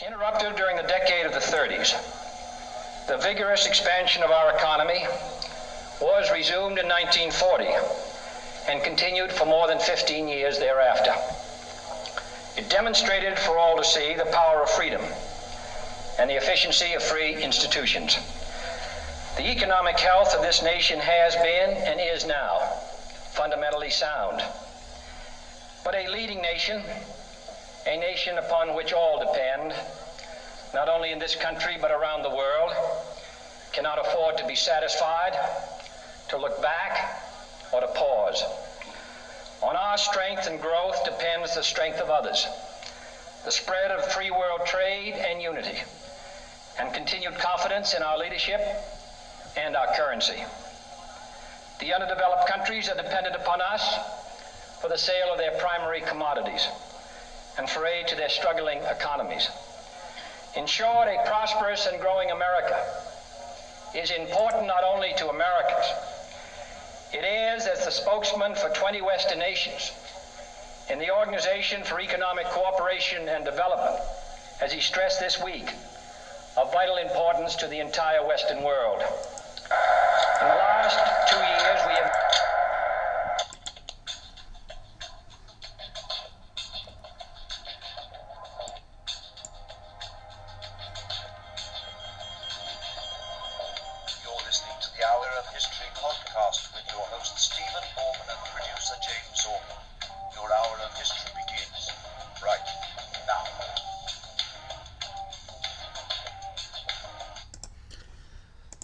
Interrupted during the decade of the 30s, the vigorous expansion of our economy was resumed in 1940 and continued for more than 15 years thereafter. It demonstrated for all to see the power of freedom and the efficiency of free institutions. The economic health of this nation has been and is now fundamentally sound. But a leading nation, a nation upon which all depend, not only in this country but around the world, cannot afford to be satisfied, to look back, or to pause. On our strength and growth depends the strength of others, the spread of free world trade and unity, and continued confidence in our leadership and our currency. The underdeveloped countries are dependent upon us for the sale of their primary commodities and for aid to their struggling economies. In short, a prosperous and growing America is important not only to Americans. It is, as the spokesman for 20 Western nations in the Organization for Economic Cooperation and Development, as he stressed this week, of vital importance to the entire Western world. In the last 2 years, we have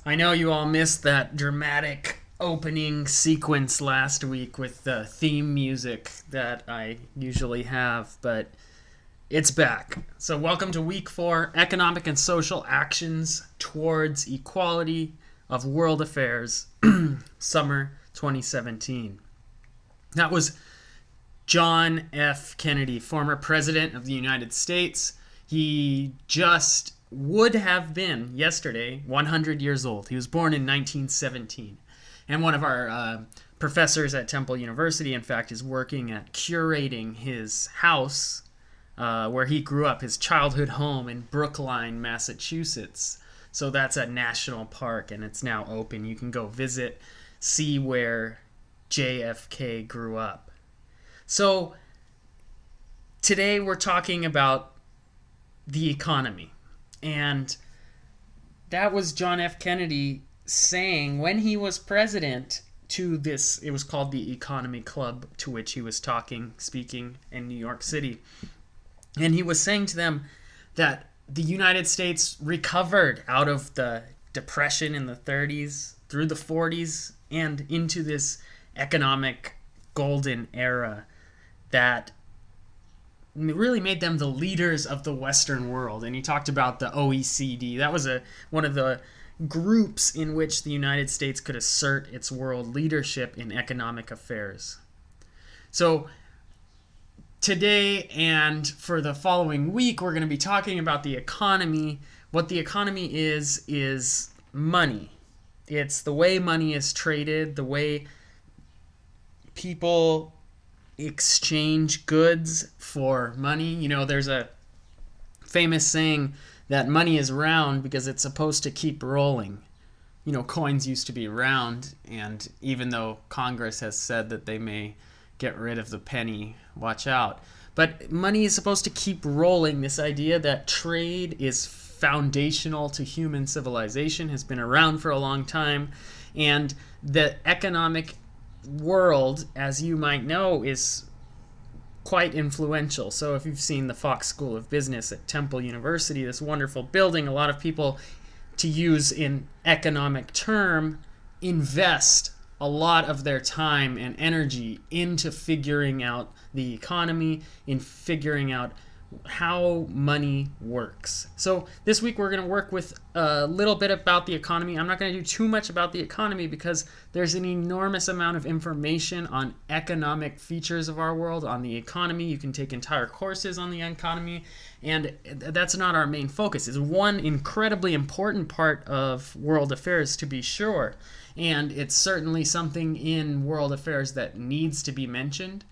I know you all missed that dramatic opening sequence last week with the theme music that I usually have, but it's back. So welcome to Week 4, Economic and Social Actions Towards Equality of World Affairs, Summer 2017. That was John F. Kennedy, former President of the United States. He just would have been, yesterday, 100 years old. He was born in 1917. And one of our professors at Temple University, in fact, is working at curating his house where he grew up, his childhood home in Brookline, Massachusetts. So that's a national park, and it's now open. You can go visit, see where JFK grew up. So today we're talking about the economy. And that was John F. Kennedy saying when he was president to this, it was called the Economy Club, to which he was speaking in New York City. And he was saying to them that the United States recovered out of the Depression in the 30s, through the 40s, and into this economic golden era that really made them the leaders of the Western world. And he talked about the OECD. That was one of the groups in which the United States could assert its world leadership in economic affairs. So today and for the following week, we're going to be talking about the economy. What the economy is money. It's the way money is traded, the way people exchange goods for money. You know, there's a famous saying that money is round because it's supposed to keep rolling. You know, coins used to be round, and even though Congress has said that they may get rid of the penny, watch out. But money is supposed to keep rolling. This idea that trade is foundational to human civilization has been around for a long time, and the economic world, as you might know, is quite influential. So if you've seen the Fox School of Business at Temple University, this wonderful building, a lot of people, to use in economic term, invest a lot of their time and energy into figuring out the economy, in figuring out how money works. So this week we're going to work with a little bit about the economy. I'm not going to do too much about the economy because there's an enormous amount of information on economic features of our world, on the economy. You can take entire courses on the economy, and that's not our main focus. It's one incredibly important part of world affairs, to be sure, and it's certainly something in world affairs that needs to be mentioned.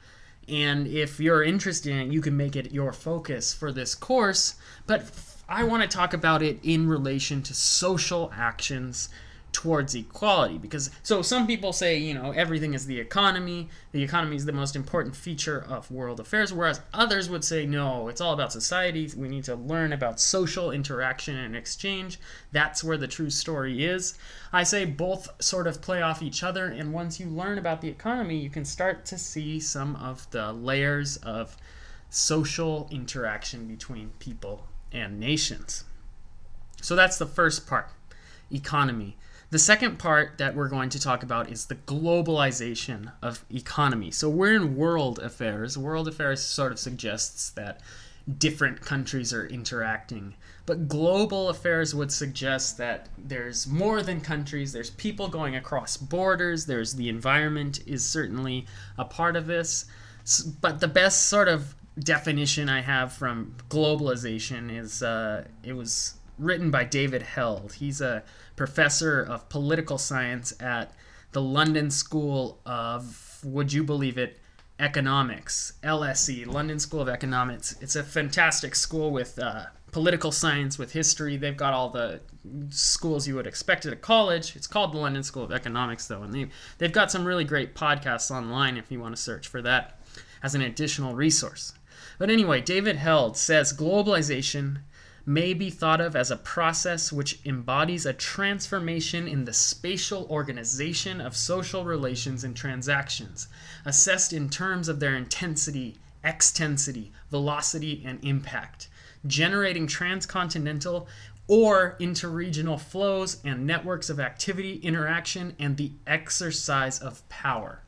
And if you're interested in it, you can make it your focus for this course. But I want to talk about it in relation to social actions towards equality, because so some people say, everything is the economy is the most important feature of world affairs, whereas others would say no, it's all about society. We need to learn about social interaction and exchange. That's where the true story is. I say both sort of play off each other, and once you learn about the economy, you can start to see some of the layers of social interaction between people and nations. So that's the first part, economy. The second part that we're going to talk about is the globalization of economy. So we're in world affairs. World affairs sort of suggests that different countries are interacting. But global affairs would suggest that there's more than countries. There's people going across borders. There's the environment is certainly a part of this. But the best sort of definition I have from globalization is it was written by David Held. He's a professor of political science at the London School of, would you believe it, Economics, LSE, London School of Economics. It's a fantastic school with political science, with history. They've got all the schools you would expect at a college. It's called the London School of Economics, though, and they've got some really great podcasts online if you want to search for that as an additional resource. But anyway, David Held says globalization may be thought of as a process which embodies a transformation in the spatial organization of social relations and transactions, assessed in terms of their intensity, extensity, velocity, and impact, generating transcontinental or interregional flows and networks of activity, interaction, and the exercise of power.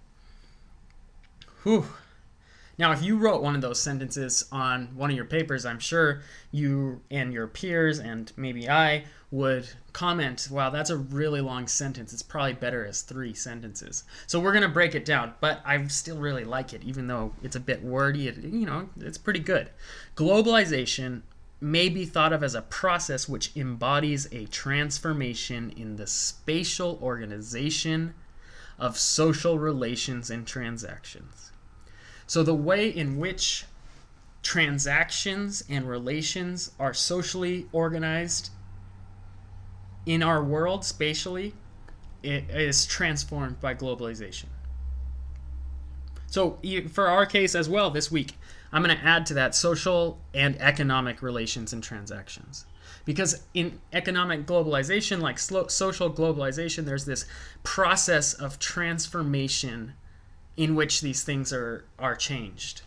Whew. Now, if you wrote one of those sentences on one of your papers, I'm sure you and your peers and maybe I would comment, wow, that's a really long sentence. It's probably better as 3 sentences. So we're going to break it down, but I still really like it, even though it's a bit wordy. It's pretty good. Globalization may be thought of as a process which embodies a transformation in the spatial organization of social relations and transactions. So the way in which transactions and relations are socially organized in our world spatially, it is transformed by globalization. So for our case as well this week, I'm going to add to that social and economic relations and transactions. Because in economic globalization, like social globalization, there's this process of transformation in which these things are changed.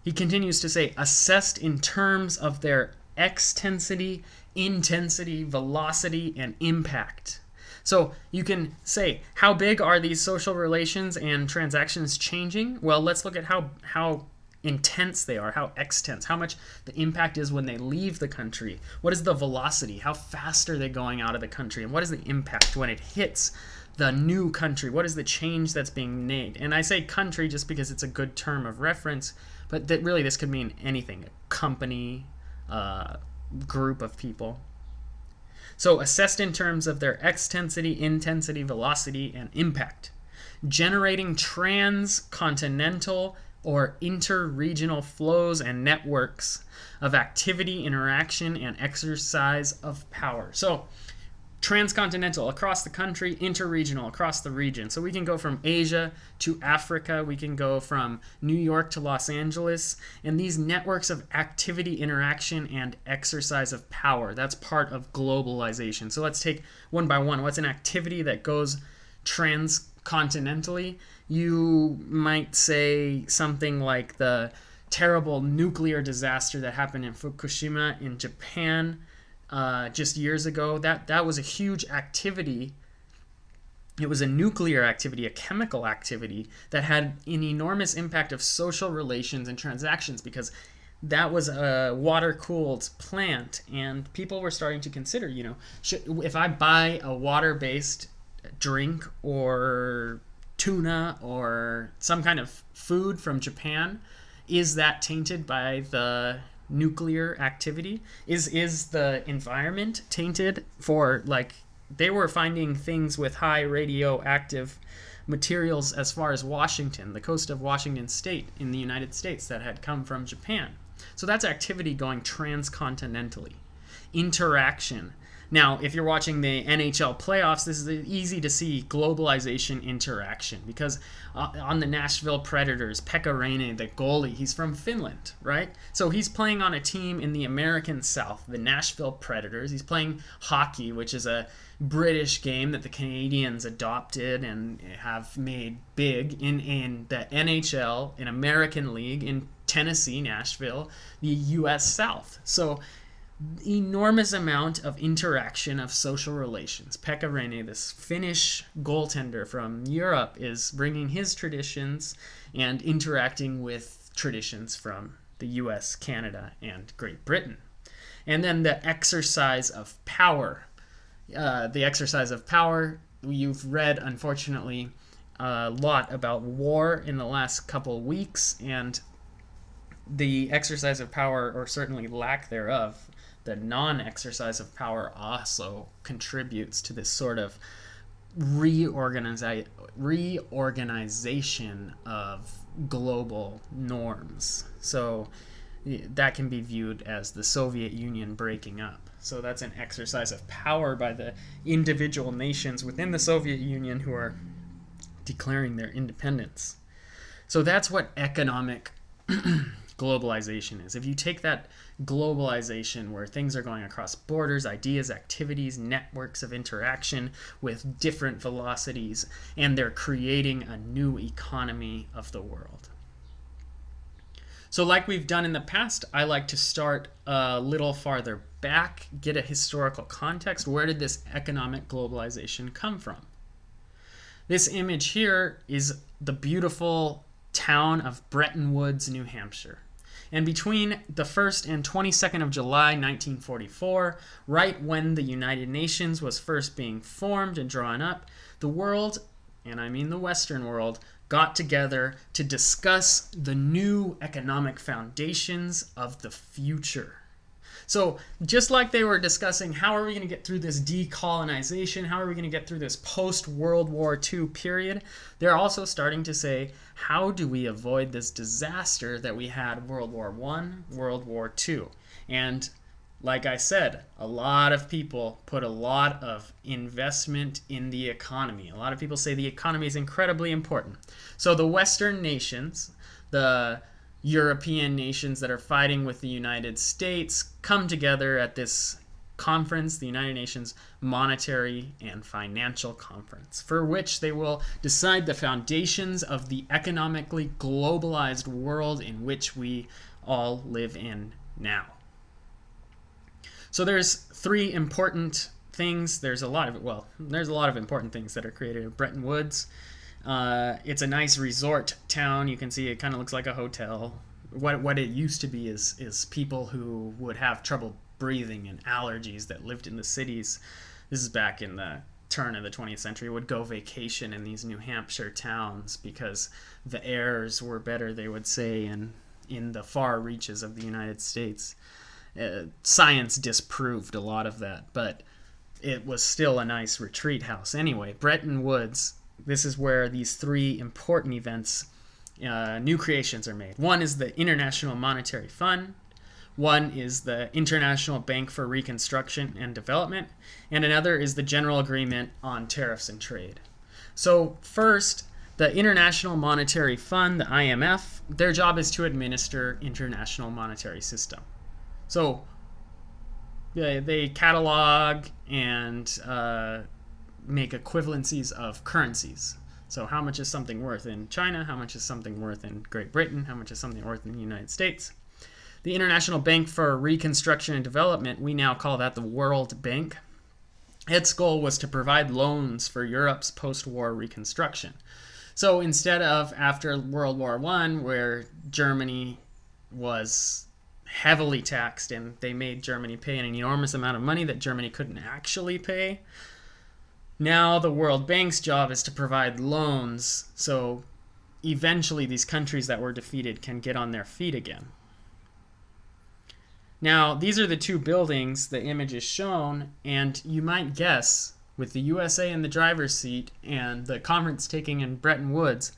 He continues to say, assessed in terms of their extensity, intensity, velocity, and impact. So you can say, how big are these social relations and transactions changing? Well, let's look at how intense they are, how extensive, how much the impact is when they leave the country. What is the velocity? How fast are they going out of the country? And what is the impact when it hits the new country? What is the change that's being made? And I say country just because it's a good term of reference, but that really this could mean anything, a company, group of people. So assessed in terms of their extensity, intensity, velocity, and impact, generating transcontinental or interregional flows and networks of activity, interaction, and exercise of power. So transcontinental, across the country, interregional, across the region. So we can go from Asia to Africa, we can go from New York to Los Angeles, and these networks of activity, interaction, and exercise of power, that's part of globalization. So let's take one by one. What's an activity that goes transcontinentally? You might say something like the terrible nuclear disaster that happened in Fukushima in Japan just years ago. That was a huge activity. It was a nuclear activity, a chemical activity that had an enormous impact of social relations and transactions, because that was a water-cooled plant, and people were starting to consider, if I buy a water-based drink or tuna or some kind of food from Japan, is that tainted by the nuclear activity? Is the environment tainted for, they were finding things with high radioactive materials as far as Washington, the coast of Washington state in the United States, that had come from Japan. So that's activity going transcontinentally. Interaction. Now, if you're watching the NHL playoffs, this is easy to see globalization interaction because on the Nashville Predators, Pekka Rinne, the goalie, he's from Finland, right? So he's playing on a team in the American South, the Nashville Predators. He's playing hockey, which is a British game that the Canadians adopted and have made big in the NHL, in American League, in Tennessee, Nashville, the U.S. South. So enormous amount of interaction of social relations. Pekka Rinne, this Finnish goaltender from Europe, is bringing his traditions and interacting with traditions from the US, Canada, and Great Britain. And then the exercise of power. You've read, unfortunately, a lot about war in the last couple weeks, and the exercise of power, or certainly lack thereof, the non-exercise of power, also contributes to this sort of reorganization of global norms. So that can be viewed as the Soviet Union breaking up. So that's an exercise of power by the individual nations within the Soviet Union who are declaring their independence. So that's what economic globalization is. If you take that globalization where things are going across borders, ideas, activities, networks of interaction with different velocities, and they're creating a new economy of the world. So like we've done in the past, I like to start a little farther back, get a historical context. Where did this economic globalization come from? This image here is the beautiful town of Bretton Woods, New Hampshire. And between the 1st and 22nd of July, 1944, right when the United Nations was first being formed and drawn up, the world, and I mean the Western world, got together to discuss the new economic foundations of the future. So just like they were discussing how are we going to get through this decolonization, how are we going to get through this post-World War II period, they're also starting to say, how do we avoid this disaster that we had World War I, World War II? And like I said, a lot of people put a lot of investment in the economy. A lot of people say the economy is incredibly important. So the Western nations, the European nations that are fighting with the United States, come together at this conference, the United Nations Monetary and Financial Conference, for which they will decide the foundations of the economically globalized world in which we all live in now. So there's three important things. There's a lot of important things that are created in Bretton Woods. It's a nice resort town. You can see it kind of looks like a hotel. What it used to be is people who would have trouble breathing and allergies that lived in the cities. This is back in the turn of the 20th century, would go vacation in these New Hampshire towns because the airs were better, they would say, in the far reaches of the United States. Science disproved a lot of that, but it was still a nice retreat house. Anyway, Bretton Woods, this is where these three important events, new creations are made. One is the International Monetary Fund. One is the International Bank for Reconstruction and Development, and another is the General Agreement on Tariffs and Trade. So first, the International Monetary Fund, the IMF, their job is to administer international monetary system. So they catalog and make equivalencies of currencies. So how much is something worth in China? How much is something worth in Great Britain? How much is something worth in the United States? The International Bank for Reconstruction and Development, we now call that the World Bank. Its goal was to provide loans for Europe's post-war reconstruction. So instead of after World War I, where Germany was heavily taxed and they made Germany pay an enormous amount of money that Germany couldn't actually pay, now the World Bank's job is to provide loans so eventually these countries that were defeated can get on their feet again. Now, these are the two buildings the image is shown, and you might guess, with the USA in the driver's seat and the conference taking in Bretton Woods,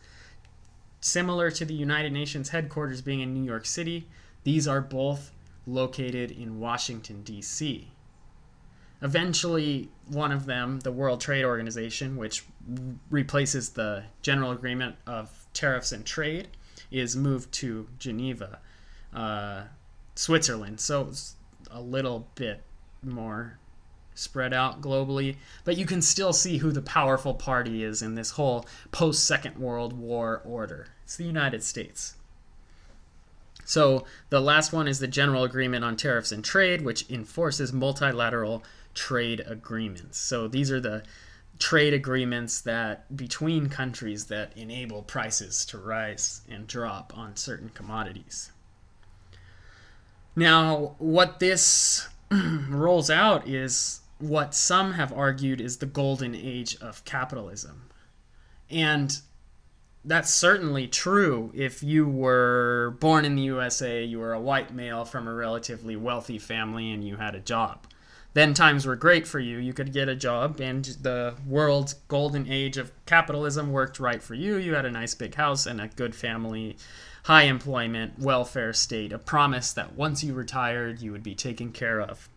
similar to the United Nations headquarters being in New York City, These are both located in Washington, D.C. Eventually, one of them, the World Trade Organization, which replaces the General Agreement of Tariffs and Trade, is moved to Geneva, Switzerland. So it's a little bit more spread out globally, but you can still see who the powerful party is in this whole post-Second World War order. It's the United States. So the last one is the General Agreement on Tariffs and Trade, which enforces multilateral trade agreements. So these are the trade agreements that between countries that enable prices to rise and drop on certain commodities. Now, what this rolls out is what some have argued is the golden age of capitalism. And that's certainly true if you were born in the USA, you were a white male from a relatively wealthy family, and you had a job. Then times were great for you. You could get a job, and the world's golden age of capitalism worked right for you. You had a nice big house and a good family, high employment, welfare state, a promise that once you retired, you would be taken care of.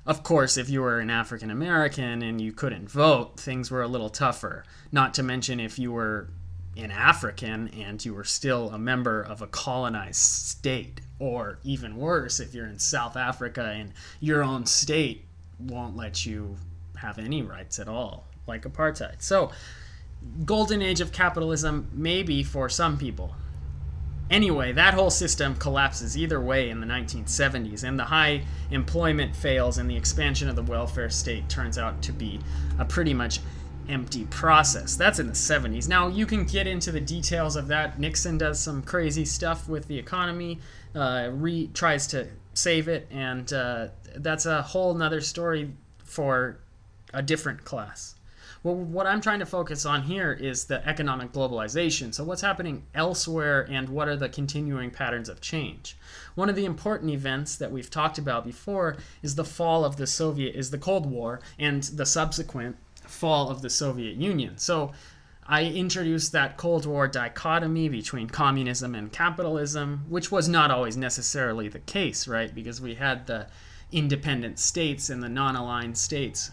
Of course, if you were an African American and you couldn't vote, things were a little tougher. Not to mention if you were an African and you were still a member of a colonized state, or even worse, if you're in South Africa and your own state won't let you have any rights at all, like apartheid. So, golden age of capitalism, maybe for some people. Anyway, that whole system collapses either way in the 1970s, and the high employment fails, and the expansion of the welfare state turns out to be a pretty much empty process. That's in the 70s. Now, you can get into the details of that. Nixon does some crazy stuff with the economy, tries to save it, and that's a whole nother story for a different class. Well, what I'm trying to focus on here is the economic globalization. So what's happening elsewhere and what are the continuing patterns of change? One of the important events that we've talked about before is the fall of the Cold War and the subsequent fall of the Soviet Union. So I introduced that Cold War dichotomy between communism and capitalism, which was not always necessarily the case, right? Because we had the independent states and the non-aligned states.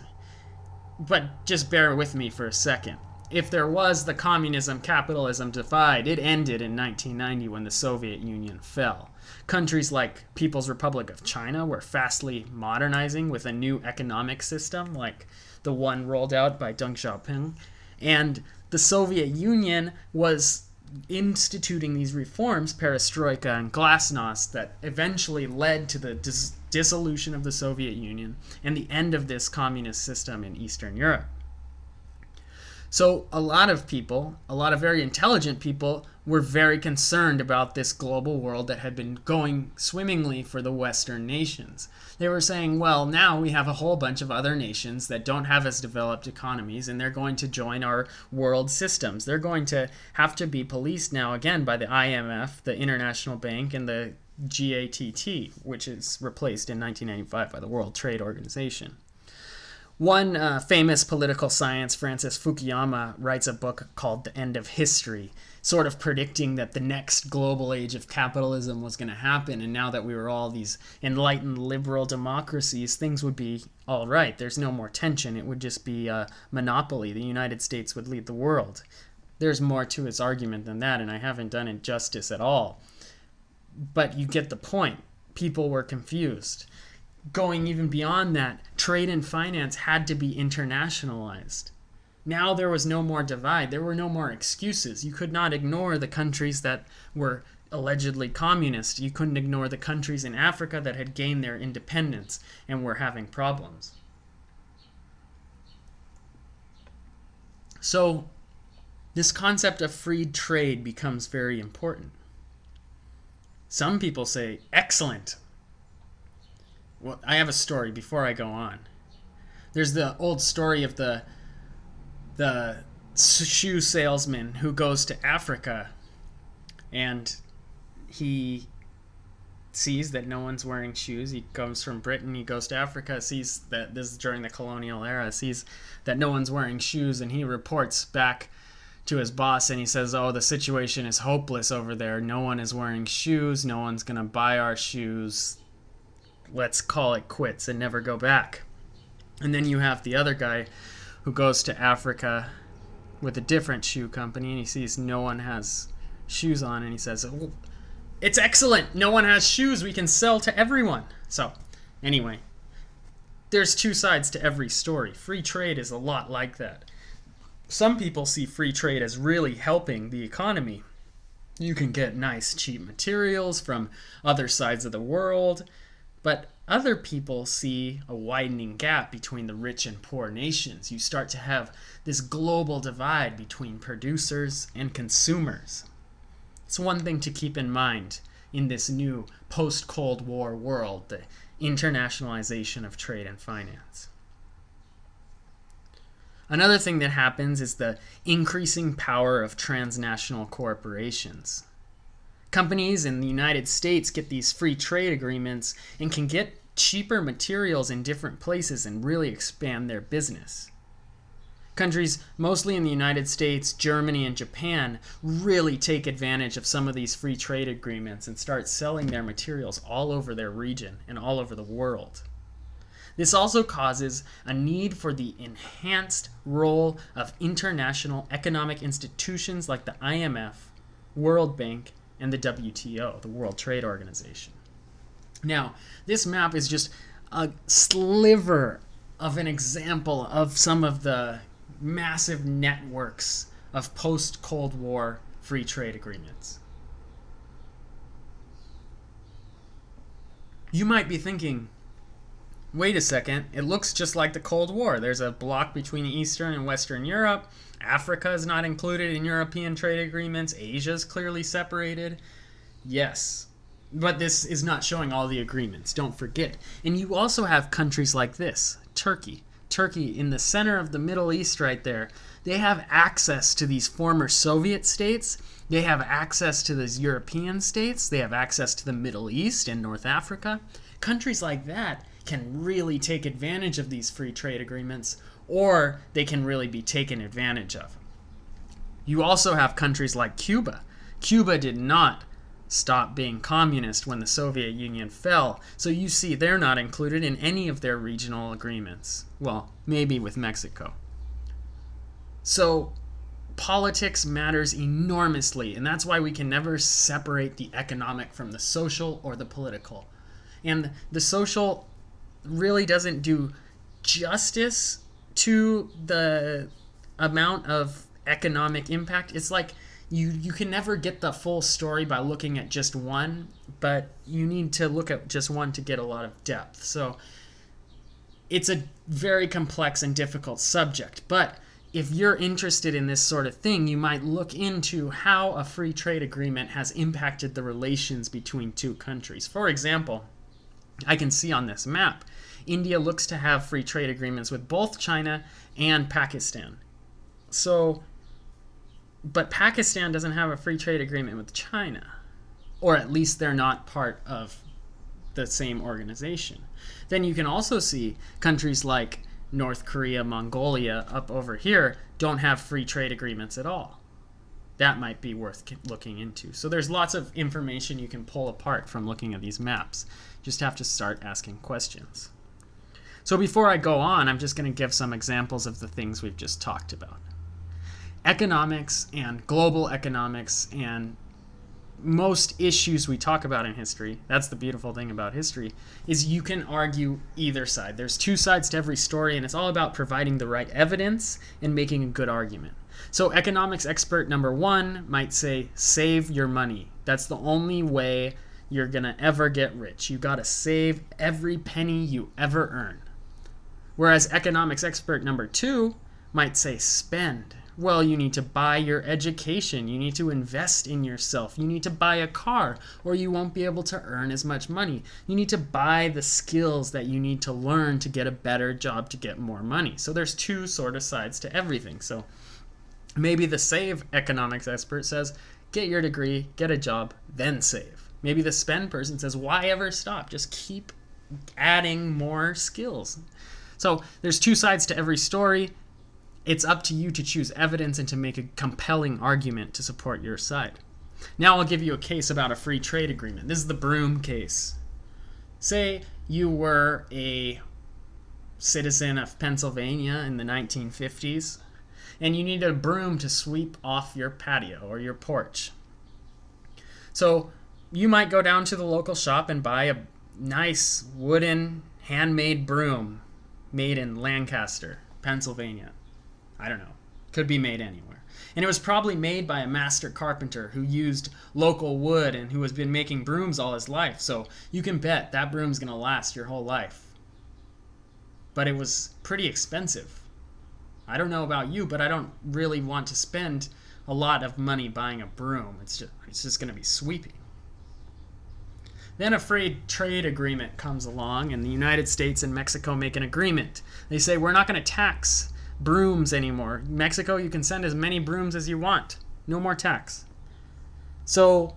But just bear with me for a second. If there was the communism-capitalism divide, it ended in 1990 when the Soviet Union fell. Countries like People's Republic of China were fastly modernizing with a new economic system like the one rolled out by Deng Xiaoping. And the Soviet Union was instituting these reforms, perestroika and glasnost, that eventually led to the dissolution of the Soviet Union and the end of this communist system in Eastern Europe. So a lot of people, a lot of very intelligent people, were very concerned about this global world that had been going swimmingly for the Western nations. They were saying, well, now we have a whole bunch of other nations that don't have as developed economies, and they're going to join our world systems. They're going to have to be policed now again by the IMF, the International Bank, and the GATT, which is replaced in 1995 by the World Trade Organization. One famous political science, Francis Fukuyama, writes a book called The End of History, sort of predicting that the next global age of capitalism was going to happen, and now that we were all these enlightened liberal democracies, things would be all right. There's no more tension. It would just be a monopoly. The United States would lead the world. There's more to his argument than that, and I haven't done it justice at all. But you get the point. People were confused. Going even beyond that, trade and finance had to be internationalized. Now there was no more divide. There were no more excuses. You could not ignore the countries that were allegedly communist. You couldn't ignore the countries in Africa that had gained their independence and were having problems. So this concept of free trade becomes very important. Some people say, excellent. Well, I have a story before I go on. There's the old story of the shoe salesman who goes to Africa and he sees that no one's wearing shoes. He comes from Britain, he goes to Africa, sees that this is during the colonial era, sees that no one's wearing shoes, and he reports back to his boss and he says, oh, the situation is hopeless over there. No one is wearing shoes. No one's going to buy our shoes. Let's call it quits and never go back. And then you have the other guy who goes to Africa with a different shoe company and he sees no one has shoes on and he says, oh, it's excellent. No one has shoes. We can sell to everyone. So anyway, there's two sides to every story. Free trade is a lot like that. Some people see free trade as really helping the economy. You can get nice, cheap materials from other sides of the world, but other people see a widening gap between the rich and poor nations. You start to have this global divide between producers and consumers. It's one thing to keep in mind in this new post-Cold War world, the internationalization of trade and finance. Another thing that happens is the increasing power of transnational corporations. Companies in the United States get these free trade agreements and can get cheaper materials in different places and really expand their business. Countries mostly in the United States, Germany, and Japan really take advantage of some of these free trade agreements and start selling their materials all over their region and all over the world. This also causes a need for the enhanced role of international economic institutions like the IMF, World Bank, and the WTO, the World Trade Organization. Now, this map is just a sliver of an example of some of the massive networks of post-Cold War free trade agreements. You might be thinking, wait a second, it looks just like the Cold War. There's a block between Eastern and Western Europe. Africa is not included in European trade agreements. Asia is clearly separated. Yes, but this is not showing all the agreements, don't forget. And you also have countries like this, Turkey. Turkey, in the center of the Middle East right there, they have access to these former Soviet states. They have access to these European states. They have access to the Middle East and North Africa. Countries like that can really take advantage of these free trade agreements, or they can really be taken advantage of. You also have countries like Cuba. Cuba did not stop being communist when the Soviet Union fell, so you see they're not included in any of their regional agreements. Well, maybe with Mexico. So politics matters enormously, and that's why we can never separate the economic from the social or the political. And the social really doesn't do justice to the amount of economic impact. It's like you can never get the full story by looking at just one, but you need to look at just one to get a lot of depth. So it's a very complex and difficult subject, but if you're interested in this sort of thing, you might look into how a free trade agreement has impacted the relations between two countries. For example, I can see on this map, India looks to have free trade agreements with both China and Pakistan. But Pakistan doesn't have a free trade agreement with China, or at least they're not part of the same organization. Then you can also see countries like North Korea, Mongolia, up over here, don't have free trade agreements at all. That might be worth looking into. So there's lots of information you can pull apart from looking at these maps. Just have to start asking questions. So before I go on, I'm just going to give some examples of the things we've just talked about. Economics and global economics and most issues we talk about in history, that's the beautiful thing about history, is you can argue either side. There's two sides to every story, and it's all about providing the right evidence and making a good argument. So economics expert number one might say, save your money. That's the only way you're going to ever get rich. You got to save every penny you ever earn. Whereas economics expert number two might say, spend. Well, you need to buy your education. You need to invest in yourself. You need to buy a car, or you won't be able to earn as much money. You need to buy the skills that you need to learn to get a better job to get more money. So there's two sort of sides to everything. So maybe the save economics expert says, get your degree, get a job, then save. Maybe the spend person says, why ever stop? Just keep adding more skills. So there's two sides to every story. it's up to you to choose evidence and to make a compelling argument to support your side. Now I'll give you a case about a free trade agreement. This is the Broome case. Say you were a citizen of Pennsylvania in the 1950s, and you needed a broom to sweep off your patio or your porch. So you might go down to the local shop and buy a nice wooden handmade broom made in Lancaster, Pennsylvania. I don't know. Could be made anywhere. And it was probably made by a master carpenter who used local wood and who has been making brooms all his life. So you can bet that broom's going to last your whole life. But it was pretty expensive. I don't know about you, but I don't really want to spend a lot of money buying a broom. It's just going to be sweeping. Then a free trade agreement comes along, and the United States and Mexico make an agreement. They say, we're not going to tax brooms anymore. Mexico, you can send as many brooms as you want. No more tax. So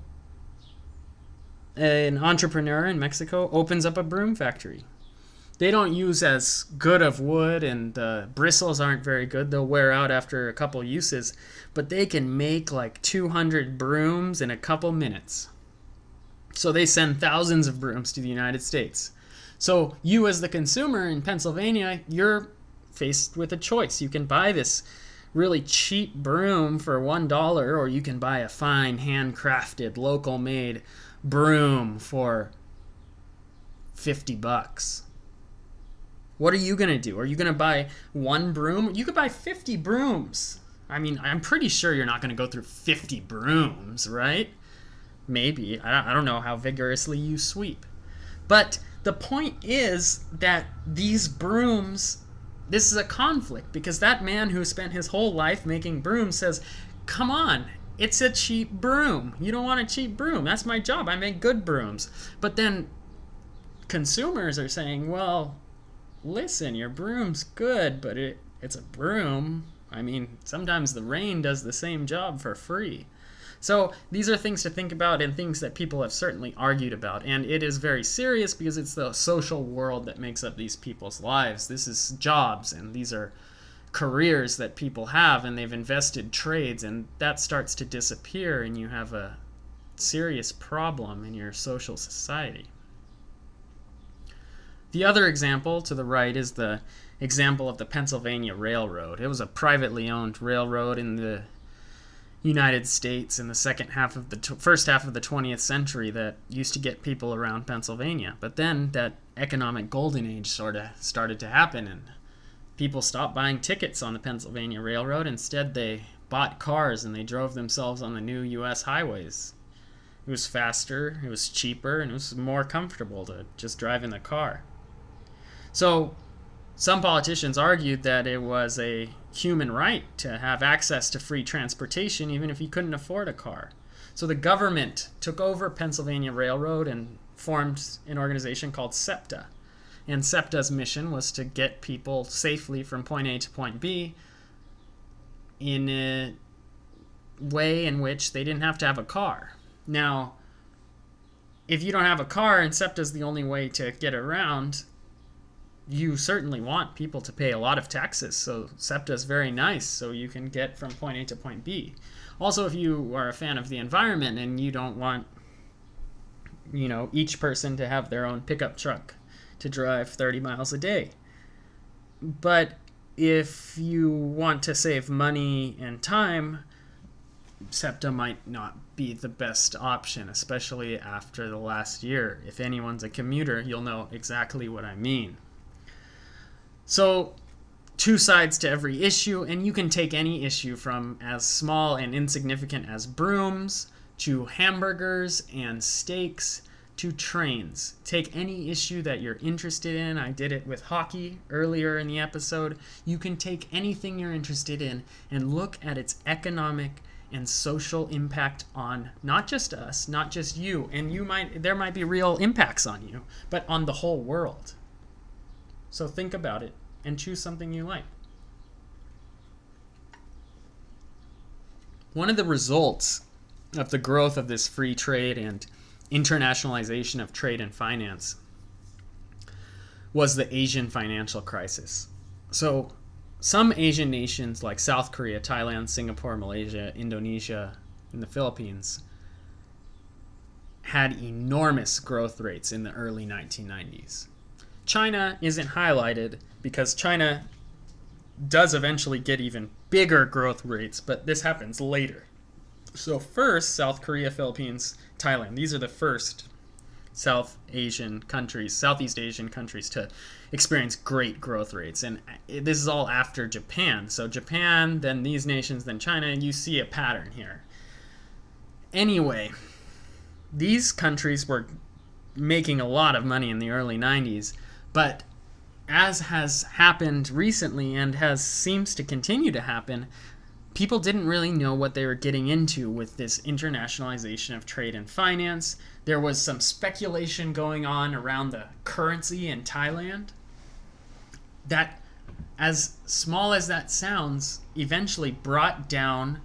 an entrepreneur in Mexico opens up a broom factory. They don't use as good of wood, and the bristles aren't very good. They'll wear out after a couple uses, but they can make like 200 brooms in a couple minutes. So they send thousands of brooms to the United States. So you as the consumer in Pennsylvania, you're faced with a choice. You can buy this really cheap broom for $1, or you can buy a fine handcrafted local made broom for $50. What are you going to do? Are you going to buy one broom? You could buy 50 brooms. I mean, I'm pretty sure you're not going to go through 50 brooms, right? Maybe. I don't know how vigorously you sweep. But the point is that these brooms, this is a conflict, because that man who spent his whole life making brooms says, come on, it's a cheap broom. You don't want a cheap broom. That's my job. I make good brooms. But then consumers are saying, well, listen, your broom's good, but it's a broom. I mean, sometimes the rain does the same job for free. So these are things to think about, and things that people have certainly argued about. And it is very serious, because it's the social world that makes up these people's lives. This is jobs, and these are careers that people have, and they've invested trades, and that starts to disappear, and you have a serious problem in your social society. The other example to the right is the example of the Pennsylvania Railroad. It was a privately owned railroad in the United States in the first half of the 20th century that used to get people around Pennsylvania. But then that economic golden age sort of started to happen, and people stopped buying tickets on the Pennsylvania Railroad. Instead, they bought cars and they drove themselves on the new U.S. highways. It was faster, it was cheaper, and it was more comfortable to just drive in the car. So some politicians argued that it was a human right to have access to free transportation even if you couldn't afford a car. So the government took over Pennsylvania Railroad and formed an organization called SEPTA. And SEPTA's mission was to get people safely from point A to point B in a way in which they didn't have to have a car. Now, if you don't have a car and SEPTA's the only way to get around, you certainly want people to pay a lot of taxes. So SEPTA is very nice, so you can get from point A to point B. Also, if you are a fan of the environment and you don't want, each person to have their own pickup truck to drive 30 miles a day. But if you want to save money and time, SEPTA might not be the best option, especially after the last year. If anyone's a commuter, you'll know exactly what I mean. So, two sides to every issue, and you can take any issue from as small and insignificant as brooms to hamburgers and steaks to trains. Take any issue that you're interested in. I did it with hockey earlier in the episode. You can take anything you're interested in and look at its economic and social impact on not just us, not just you, and there might be real impacts on you, but on the whole world. So think about it and choose something you like. One of the results of the growth of this free trade and internationalization of trade and finance was the Asian financial crisis. So some Asian nations like South Korea, Thailand, Singapore, Malaysia, Indonesia, and the Philippines had enormous growth rates in the early 1990s. China isn't highlighted because China does eventually get even bigger growth rates, but this happens later. So first, South Korea, Philippines, Thailand. These are the first Southeast Asian countries to experience great growth rates. And this is all after Japan. So Japan, then these nations, then China, and you see a pattern here. Anyway, these countries were making a lot of money in the early 90s, but as has happened recently and seems to continue to happen, people didn't really know what they were getting into with this internationalization of trade and finance. There was some speculation going on around the currency in Thailand that, as small as that sounds, eventually brought down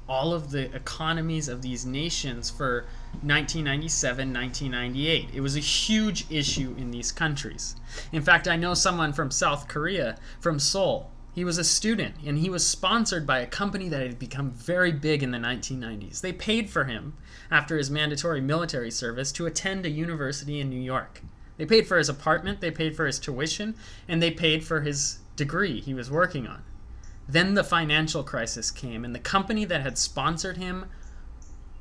all of the economies of these nations for 1997, 1998. It was a huge issue in these countries. In fact, I know someone from South Korea, from Seoul. He was a student, and he was sponsored by a company that had become very big in the 1990s. They paid for him, after his mandatory military service, to attend a university in New York. They paid for his apartment, they paid for his tuition, and they paid for his degree he was working on. Then the financial crisis came, and the company that had sponsored him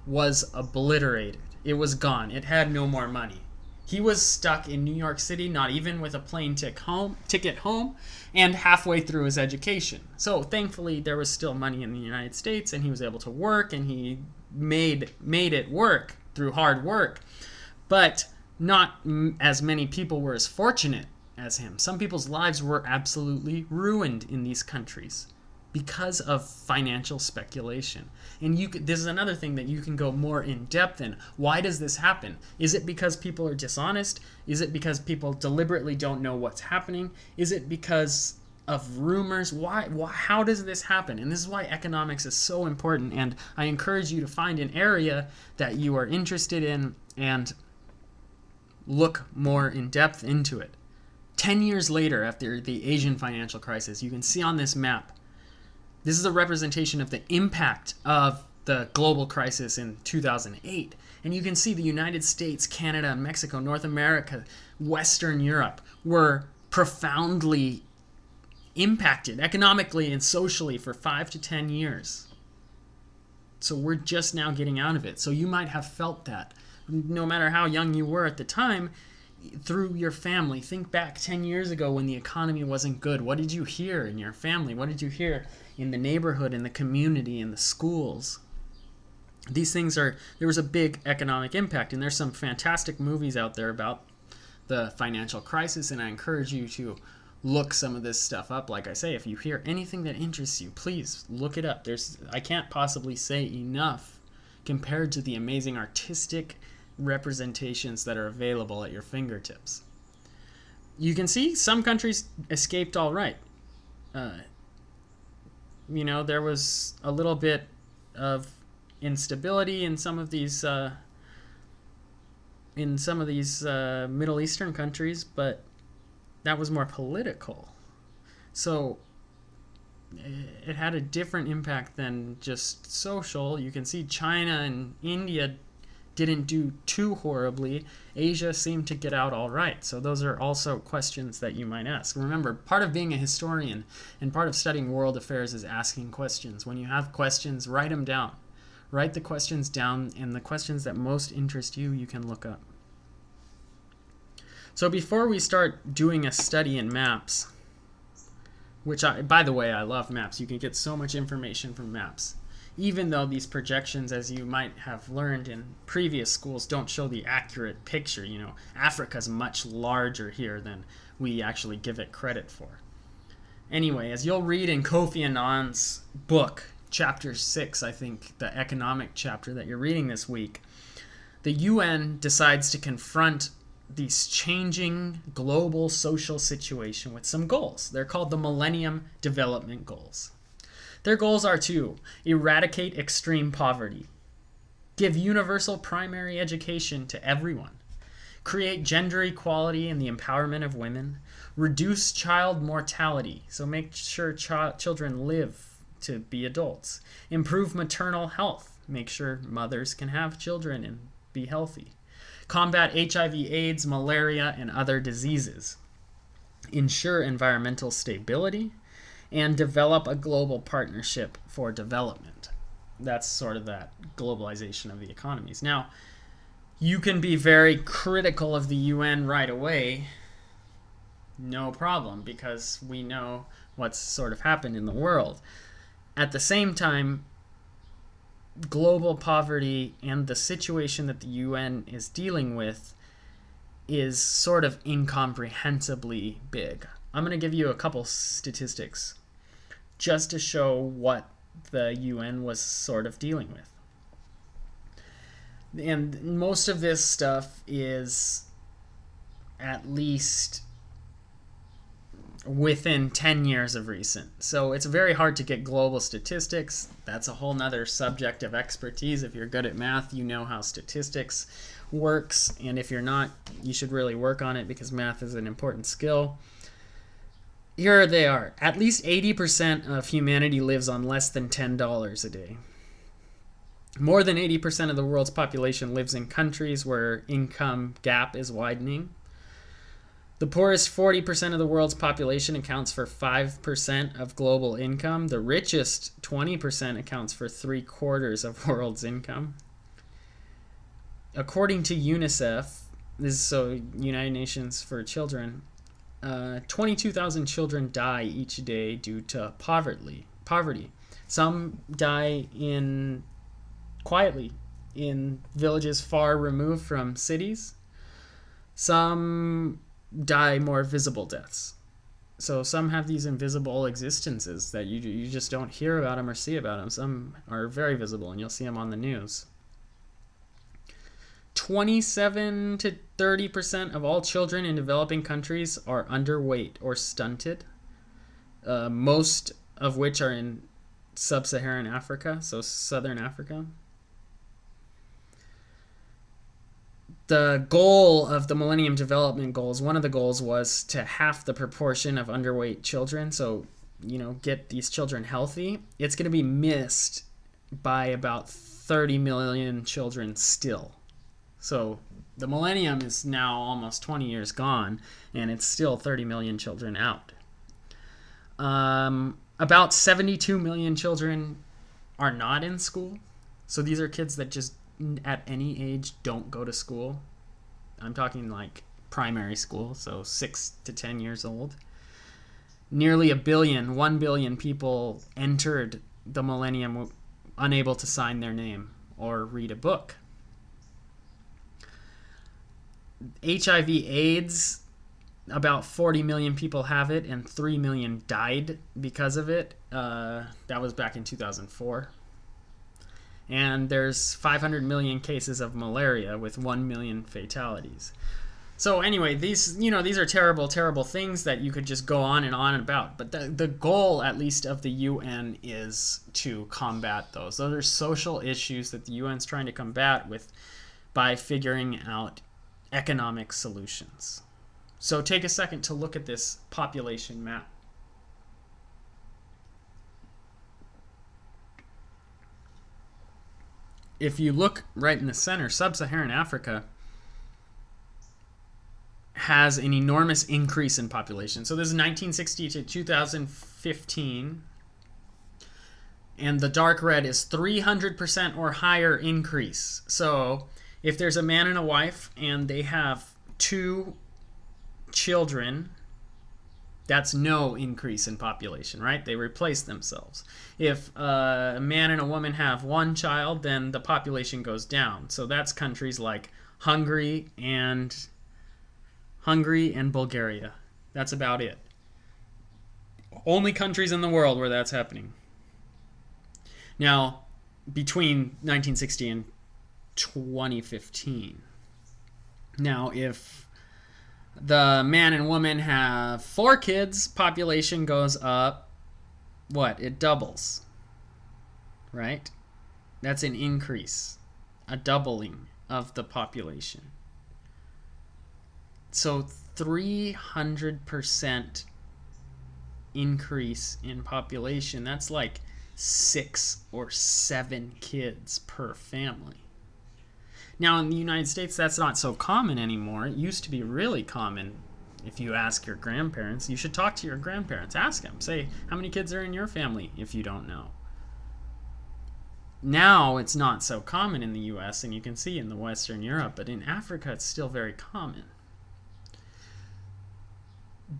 was obliterated. It was gone. It had no more money. He was stuck in New York City, not even with a plane ticket home, and halfway through his education. So thankfully, there was still money in the United States, and he was able to work, and he made it work through hard work. But not as many people were as fortunate as him. Some people's lives were absolutely ruined in these countries because of financial speculation. And this is another thing that you can go more in depth in. Why does this happen? Is it because people are dishonest? Is it because people deliberately don't know what's happening? Is it because of rumors? How does this happen? And this is why economics is so important. And I encourage you to find an area that you are interested in and look more in depth into it. 10 years later, after the Asian financial crisis, you can see on this map, this is a representation of the impact of the global crisis in 2008. And you can see the United States, Canada, Mexico, North America, Western Europe were profoundly impacted economically and socially for 5 to 10 years. So we're just now getting out of it. So you might have felt that. No matter how young you were at the time, through your family. Think back 10 years ago when the economy wasn't good. What did you hear in your family? What did you hear in the neighborhood, in the community, in the schools? These things there was a big economic impact, and there's some fantastic movies out there about the financial crisis, and I encourage you to look some of this stuff up. Like I say, if you hear anything that interests you, please look it up. I can't possibly say enough compared to the amazing artistic representations that are available at your fingertips. You can see some countries escaped all right. There was a little bit of instability in some of these Middle Eastern countries, but that was more political. So it had a different impact than just social. You can see China and India didn't do too horribly. Asia seemed to get out all right. So those are also questions that you might ask. Remember, part of being a historian and part of studying world affairs is asking questions. When you have questions, write them down. Write the questions down, and the questions that most interest you, you can look up. So before we start doing a study in maps, which by the way, I love maps. You can get so much information from maps. Even though these projections, as you might have learned in previous schools, don't show the accurate picture. Africa's much larger here than we actually give it credit for. Anyway, as you'll read in Kofi Annan's book, Chapter 6, I think, the economic chapter that you're reading this week, the UN decides to confront this changing global social situation with some goals. They're called the Millennium Development Goals. Their goals are to eradicate extreme poverty, give universal primary education to everyone, create gender equality and the empowerment of women, reduce child mortality, so make sure children live to be adults, improve maternal health, make sure mothers can have children and be healthy, combat HIV, AIDS, malaria, and other diseases, ensure environmental stability, and develop a global partnership for development. That's sort of that globalization of the economies. Now, you can be very critical of the UN right away, no problem, because we know what's sort of happened in the world. At the same time, global poverty and the situation that the UN is dealing with is sort of incomprehensibly big. I'm going to give you a couple statistics just to show what the UN was sort of dealing with. And most of this stuff is at least within 10 years of recent. So it's very hard to get global statistics. That's a whole nother subject of expertise. If you're good at math, you know how statistics works. And if you're not, you should really work on it because math is an important skill. Here they are. At least 80% of humanity lives on less than $10 a day. More than 80% of the world's population lives in countries where income gap is widening. The poorest 40% of the world's population accounts for 5% of global income. The richest 20% accounts for 3/4 of world's income. According to UNICEF, this is so United Nations for Children, 22,000 children die each day due to poverty. Some die quietly in villages far removed from cities. Some die more visible deaths. So some have these invisible existences that you just don't hear about them or see about them. Some are very visible and you'll see them on the news. 27 to 30% of all children in developing countries are underweight or stunted, most of which are in sub-Saharan Africa, so southern Africa. The goal of the Millennium Development Goals, one of the goals was to half the proportion of underweight children, so, get these children healthy. It's going to be missed by about 30 million children still. So the Millennium is now almost 20 years gone, and it's still 30 million children out. About 72 million children are not in school. So these are kids that just at any age don't go to school. I'm talking like primary school, so 6 to 10 years old. Nearly 1 billion people entered the Millennium unable to sign their name or read a book. HIV AIDS, about 40 million people have it and 3 million died because of it. That was back in 2004. And there's 500 million cases of malaria with 1 million fatalities. So anyway, these are terrible, terrible things that you could just go on and about. But the goal, at least, of the UN is to combat those. Those are social issues that the UN's trying to combat by figuring out economic solutions. So take a second to look at this population map. If you look right in the center, sub-Saharan Africa has an enormous increase in population. So this is 1960 to 2015. And the dark red is 300% or higher increase. So if there's a man and a wife and they have 2 children, that's no increase in population, right? They replace themselves. If a man and a woman have 1 child, then the population goes down. So that's countries like Hungary and Bulgaria. That's about it. Only countries in the world where that's happening. Now, between 1960 and 2015. Now, if the man and woman have 4 kids, population goes up, it doubles, right? That's an increase, a doubling of the population. So 300% increase in population. That's like 6 or 7 kids per family. Now, in the United States, that's not so common anymore. It used to be really common. If you ask your grandparents, you should talk to your grandparents. Ask them. Say, how many kids are in your family if you don't know? Now, it's not so common in the US, and you can see in the Western Europe, but in Africa, it's still very common.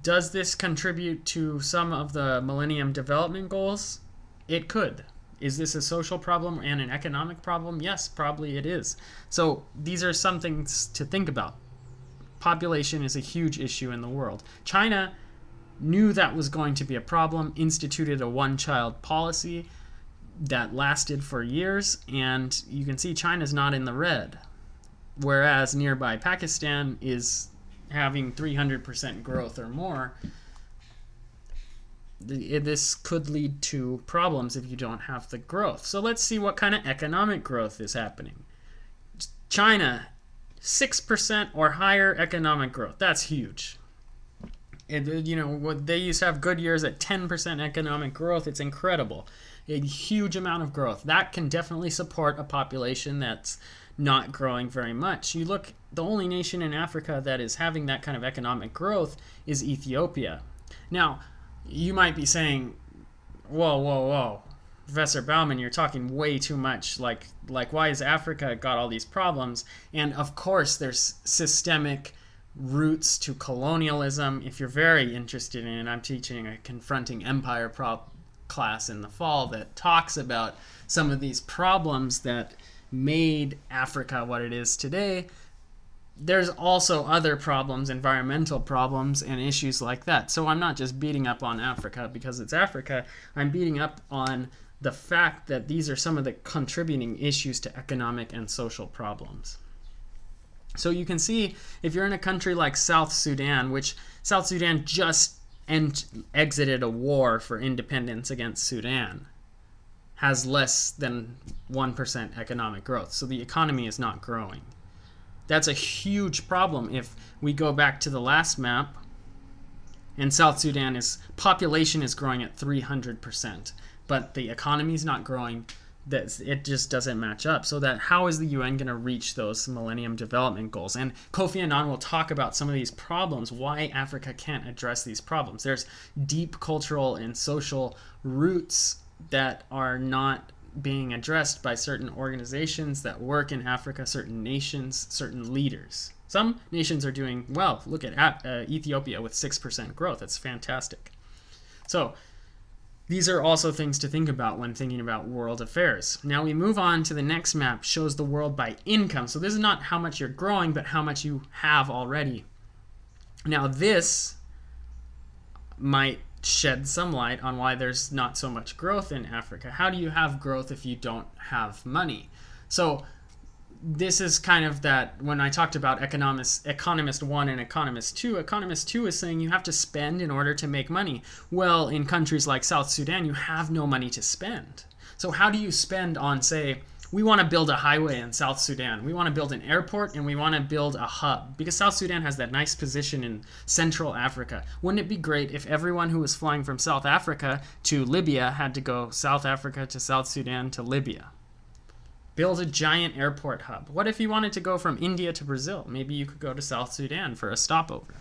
Does this contribute to some of the Millennium Development Goals? It could. Is this a social problem and an economic problem? Yes, probably it is. So these are some things to think about. Population is a huge issue in the world. China knew that was going to be a problem, instituted a one-child policy that lasted for years, and you can see China's not in the red, whereas nearby Pakistan is having 300% growth or more. This could lead to problems if you don't have the growth. So let's see what kind of economic growth is happening. China, 6% or higher economic growth. That's huge. They used to have good years at 10% economic growth. It's incredible. A huge amount of growth. That can definitely support a population that's not growing very much. You look, the only nation in Africa that is having that kind of economic growth is Ethiopia. Now, you might be saying, whoa, Professor Bauman, you're talking way too much. Like why has Africa got all these problems? And of course, there's systemic roots to colonialism. If you're very interested in it, I'm teaching a Confronting Empire class in the fall that talks about some of these problems that made Africa what it is today. There's also other problems, environmental problems and issues like that. So I'm not just beating up on Africa because it's Africa. I'm beating up on the fact that these are some of the contributing issues to economic and social problems. So you can see if you're in a country like South Sudan, which South Sudan just exited a war for independence against Sudan, has less than 1% economic growth. So the economy is not growing. That's a huge problem. If we go back to the last map, and South Sudan's population is growing at 300%, but the economy is not growing. It just doesn't match up. So that how is the UN going to reach those Millennium Development Goals? And Kofi Annan will talk about some of these problems, why Africa can't address these problems. There's deep cultural and social roots that are not being addressed by certain organizations that work in Africa, certain nations, certain leaders. Some nations are doing well. Look at Ethiopia with 6% growth. That's fantastic. So these are also things to think about when thinking about world affairs. Now we move on to the next map, shows the world by income. So this is not how much you're growing, but how much you have already. Now this might shed some light on why there's not so much growth in Africa. How do you have growth if you don't have money? So this is kind of that when I talked about Economist 1 and Economist 2, Economist 2 is saying you have to spend in order to make money. Well, in countries like South Sudan, you have no money to spend. So how do you spend on, say, we want to build a highway in South Sudan. We want to build an airport and we want to build a hub because South Sudan has that nice position in Central Africa. Wouldn't it be great if everyone who was flying from South Africa to Libya had to go South Africa to South Sudan to Libya? Build a giant airport hub. What if you wanted to go from India to Brazil? Maybe you could go to South Sudan for a stopover.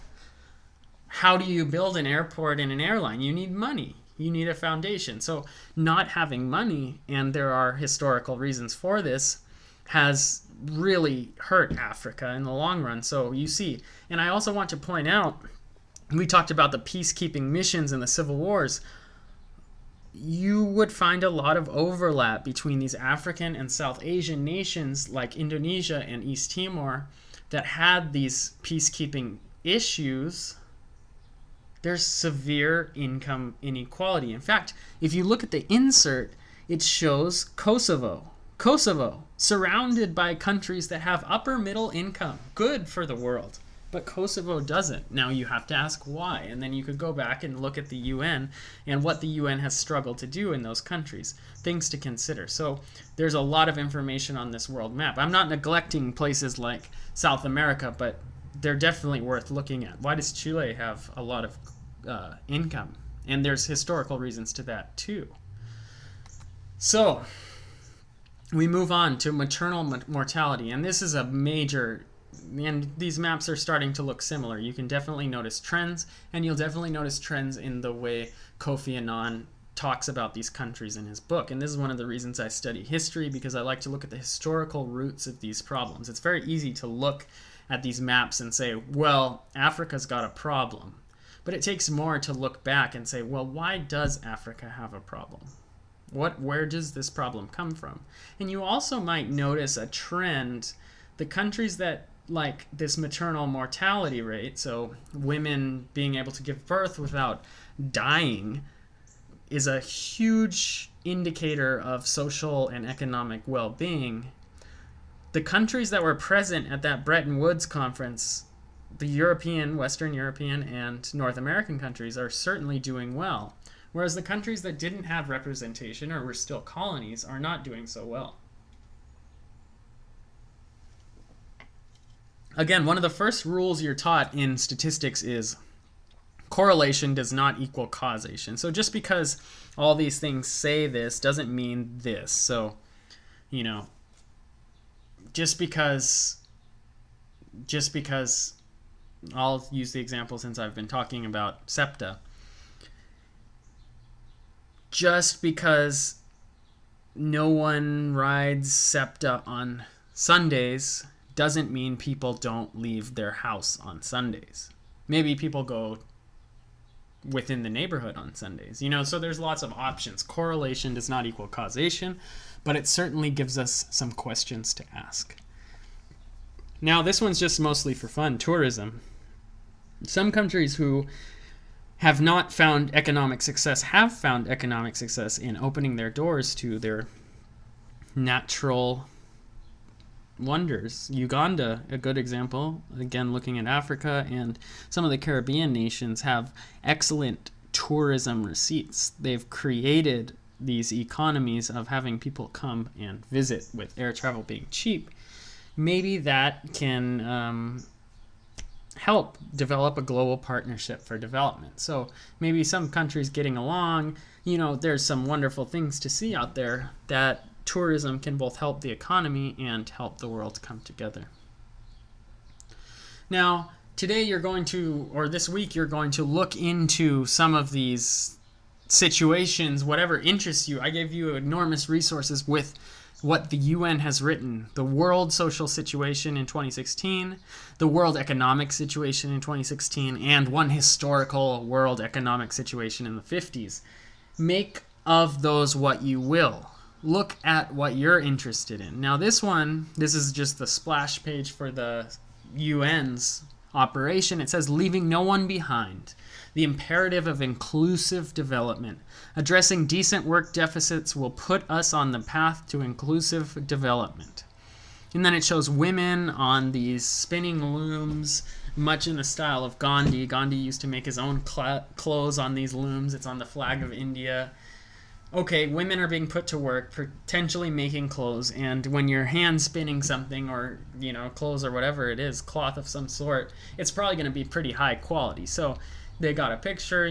How do you build an airport and an airline? You need money. You need a foundation. So not having money, and there are historical reasons for this, has really hurt Africa in the long run. So you see, and I also want to point out, we talked about the peacekeeping missions and the civil wars. You would find a lot of overlap between these African and South Asian nations like Indonesia and East Timor that had these peacekeeping issues. There's severe income inequality. In fact, if you look at the insert, it shows Kosovo. Kosovo, surrounded by countries that have upper middle income. Good for the world. But Kosovo doesn't. Now you have to ask why. And then you could go back and look at the UN and what the UN has struggled to do in those countries. Things to consider. So there's a lot of information on this world map. I'm not neglecting places like South America, but they're definitely worth looking at. Why does Chile have a lot of income? And there's historical reasons to that too. So we move on to maternal mortality, and this is a major, and these maps are starting to look similar. You can definitely notice trends, and you'll definitely notice trends in the way Kofi Annan talks about these countries in his book. And this is one of the reasons I study history, because I like to look at the historical roots of these problems. It's very easy to look at these maps and say, well, Africa's got a problem. But it takes more to look back and say, well, why does Africa have a problem? Where does this problem come from? And you also might notice a trend. The countries that like this maternal mortality rate, so women being able to give birth without dying, is a huge indicator of social and economic well-being. The countries that were present at that Bretton Woods conference, the European, Western European, and North American countries are certainly doing well, whereas the countries that didn't have representation or were still colonies are not doing so well. Again, one of the first rules you're taught in statistics is correlation does not equal causation. So just because all these things say this doesn't mean this. So, just because I'll use the example since I've been talking about SEPTA. Just because no one rides SEPTA on Sundays doesn't mean people don't leave their house on Sundays. Maybe people go within the neighborhood on Sundays. So there's lots of options. Correlation does not equal causation, but it certainly gives us some questions to ask. Now, this one's just mostly for fun. Tourism. Some countries who have not found economic success have found economic success in opening their doors to their natural wonders. Uganda, a good example, again looking at Africa, and some of the Caribbean nations have excellent tourism receipts. They've created these economies of having people come and visit, with air travel being cheap. Maybe that can help develop a global partnership for development. So maybe some countries getting along, there's some wonderful things to see out there that tourism can both help the economy and help the world come together. Now, today this week you're going to look into some of these situations, whatever interests you. I gave you enormous resources with what the UN has written, the world social situation in 2016, the world economic situation in 2016, and one historical world economic situation in the 50s. Make of those what you will. Look at what you're interested in. Now this is just the splash page for the UN's operation. It says, leaving no one behind. The imperative of inclusive development. Addressing decent work deficits will put us on the path to inclusive development. And then it shows women on these spinning looms, much in the style of Gandhi. Gandhi used to make his own clothes on these looms. It's on the flag of India. Okay, women are being put to work, potentially making clothes, and when you're hand spinning something, or, clothes or whatever it is, cloth of some sort, it's probably going to be pretty high quality. So they got a picture,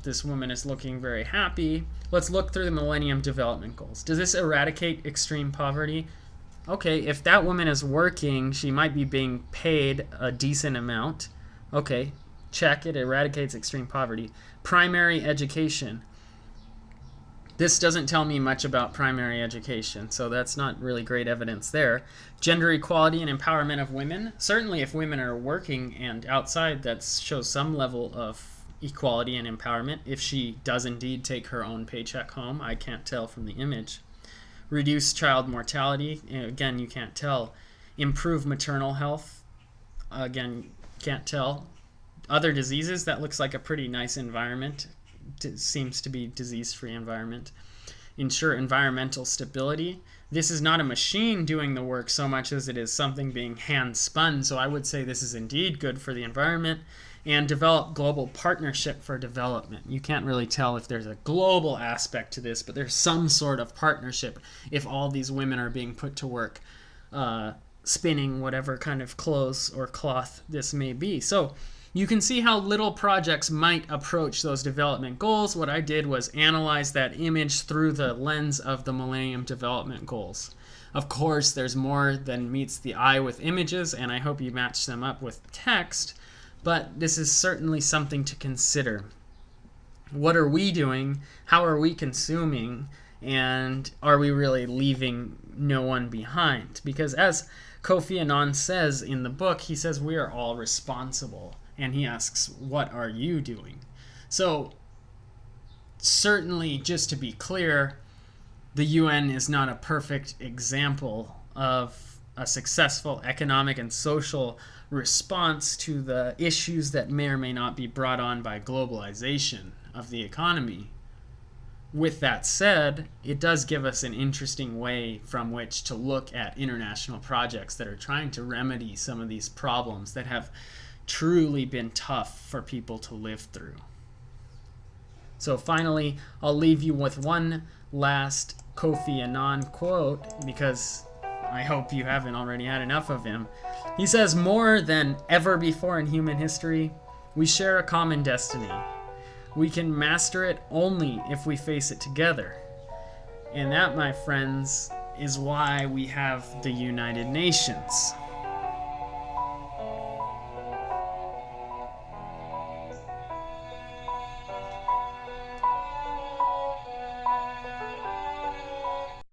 this woman is looking very happy. Let's look through the Millennium Development Goals. Does this eradicate extreme poverty? Okay, if that woman is working, she might be being paid a decent amount. Okay, check, it eradicates extreme poverty. Primary education. This doesn't tell me much about primary education, so that's not really great evidence there. Gender equality and empowerment of women. Certainly if women are working and outside, that shows some level of equality and empowerment. If she does indeed take her own paycheck home, I can't tell from the image. Reduce child mortality. Again, you can't tell. Improve maternal health. Again, can't tell. Other diseases, that looks like a pretty nice environment. Seems to be disease-free environment. Ensure environmental stability. This is not a machine doing the work so much as it is something being hand-spun, so I would say this is indeed good for the environment. And develop global partnership for development. You can't really tell if there's a global aspect to this, but there's some sort of partnership if all these women are being put to work spinning whatever kind of clothes or cloth this may be. So you can see how little projects might approach those development goals. What I did was analyze that image through the lens of the Millennium Development Goals. Of course, there's more than meets the eye with images, and I hope you match them up with text, but this is certainly something to consider. What are we doing? How are we consuming? And are we really leaving no one behind? Because as Kofi Annan says in the book, he says we are all responsible. And he asks, what are you doing? So certainly, just to be clear, the UN is not a perfect example of a successful economic and social response to the issues that may or may not be brought on by globalization of the economy. With that said, it does give us an interesting way from which to look at international projects that are trying to remedy some of these problems that have truly been tough for people to live through. So finally, I'll leave you with one last Kofi Annan quote, because I hope you haven't already had enough of him. He says, "More than ever before in human history, we share a common destiny. We can master it only if we face it together." And that, my friends, is why we have the United Nations.